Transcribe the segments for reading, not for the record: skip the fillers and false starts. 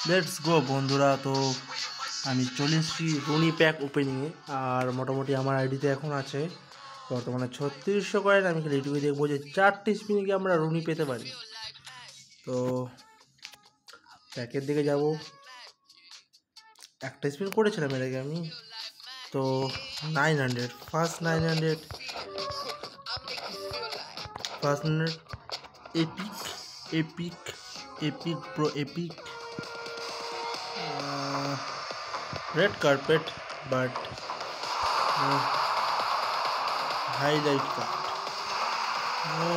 Let's go বন্ধুরা। তো আমি চলে এসেছি রুনি প্যাক ওপেনিংয়ে। আর মোটামুটি আমার আইডিতে এখন আছে বর্তমানে 3600 কয়েন। আমি খালি এইটুকুই দেখবো যে 4টি স্পিনে কি আমরা রুনি পেতে পারি। তো প্যাকের দিকে যাব। একটা স্পিন করেছিলাম এর আগে আমি। তো 900 first 900 epic epic epic pro epic red carpet but highlight card. No.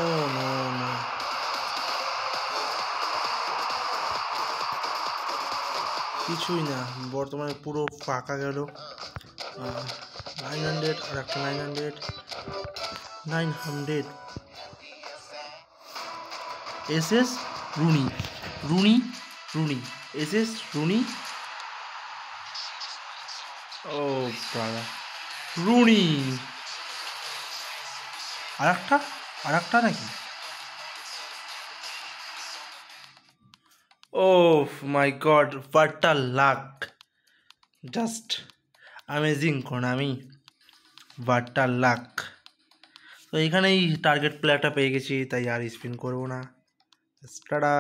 কিছুই না, বর্তমানে পুরো ফাঁকা গেল। 900 আর একটা 900 এসএস রুনি এসএস রুনি। ও বাবা, রুনি আর একটা নাকি? Oh my God, what a luck, just amazing Konami, what a luck. তো এইখানেই টার্গেট প্লেয়ারটা পেয়ে গেছি, তাই আর স্পিন করবো না। টাটা।